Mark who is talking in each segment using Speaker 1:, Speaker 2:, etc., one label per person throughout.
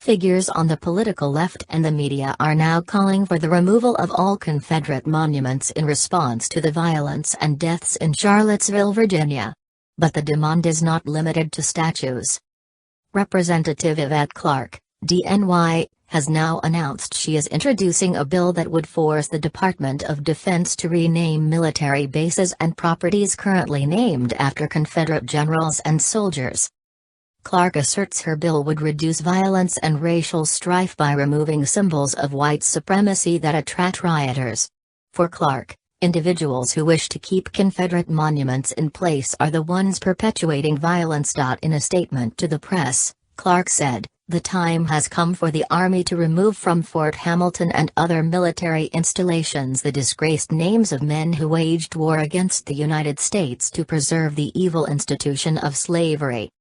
Speaker 1: Figures on the political left and the media are now calling for the removal of all Confederate monuments in response to the violence and deaths in Charlottesville, Virginia. But the demand is not limited to statues. Representative Yvette Clarke, DNY, has now announced she is introducing a bill that would force the Department of Defense to rename military bases and properties currently named after Confederate generals and soldiers. Clarke asserts her bill would reduce violence and racial strife by removing symbols of white supremacy that attract rioters. For Clarke, individuals who wish to keep Confederate monuments in place are the ones perpetuating violence. In a statement to the press, Clarke said, "The time has come for the Army to remove from Fort Hamilton and other military installations the disgraced names of men who waged war against the United States to preserve the evil institution of slavery."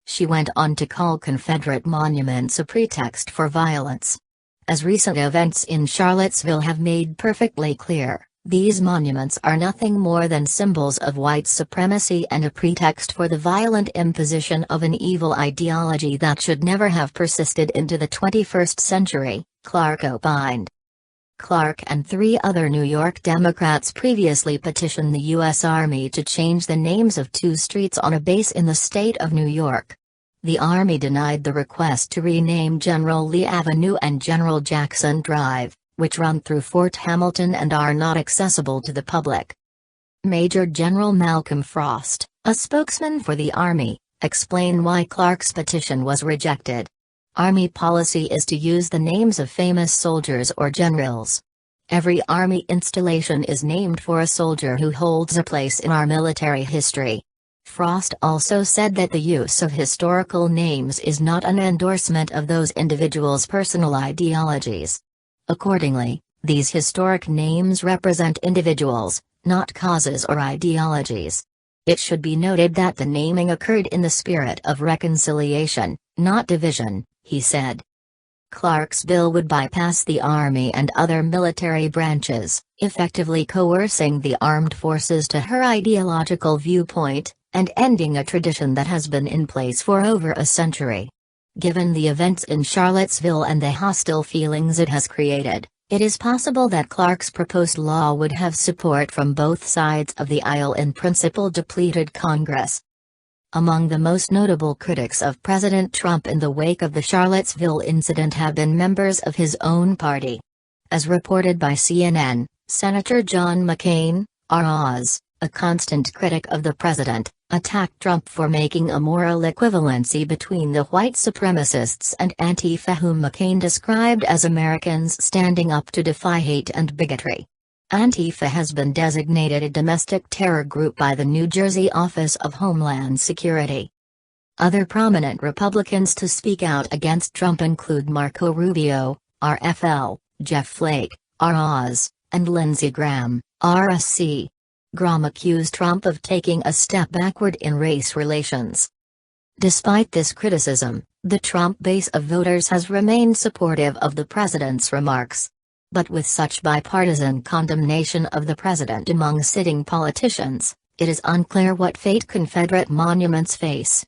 Speaker 1: She went on to call Confederate monuments a pretext for violence. As recent events in Charlottesville have made perfectly clear, these monuments are nothing more than symbols of white supremacy and a pretext for the violent imposition of an evil ideology that should never have persisted into the 21st century, Clarke opined. Clarke and 3 other New York Democrats previously petitioned the U.S. Army to change the names of 2 streets on a base in the state of New York. The Army denied the request to rename General Lee Avenue and General Jackson Drive, which run through Fort Hamilton and are not accessible to the public. Major General Malcolm Frost, a spokesman for the Army, explained why Clarke's petition was rejected. Army policy is to use the names of famous soldiers or generals. Every Army installation is named for a soldier who holds a place in our military history. Frost also said that the use of historical names is not an endorsement of those individuals' personal ideologies. Accordingly, these historic names represent individuals, not causes or ideologies. It should be noted that the naming occurred in the spirit of reconciliation, not division, he said. Clarke's bill would bypass the Army and other military branches, effectively coercing the armed forces to her ideological viewpoint, and ending a tradition that has been in place for over a century. Given the events in Charlottesville and the hostile feelings it has created, it is possible that Clarke's proposed law would have support from both sides of the aisle in principle depleted Congress. Among the most notable critics of President Trump in the wake of the Charlottesville incident have been members of his own party. As reported by CNN, Senator John McCain, ROS, a constant critic of the president, attacked Trump for making a moral equivalency between the white supremacists and Antifa, whom McCain described as Americans standing up to defy hate and bigotry. Antifa has been designated a domestic terror group by the New Jersey Office of Homeland Security. Other prominent Republicans to speak out against Trump include Marco Rubio, RFL, Jeff Flake, ROS, and Lindsey Graham, RSC. Graham accused Trump of taking a step backward in race relations. Despite this criticism, the Trump base of voters has remained supportive of the president's remarks. But with such bipartisan condemnation of the president among sitting politicians, it is unclear what fate Confederate monuments face.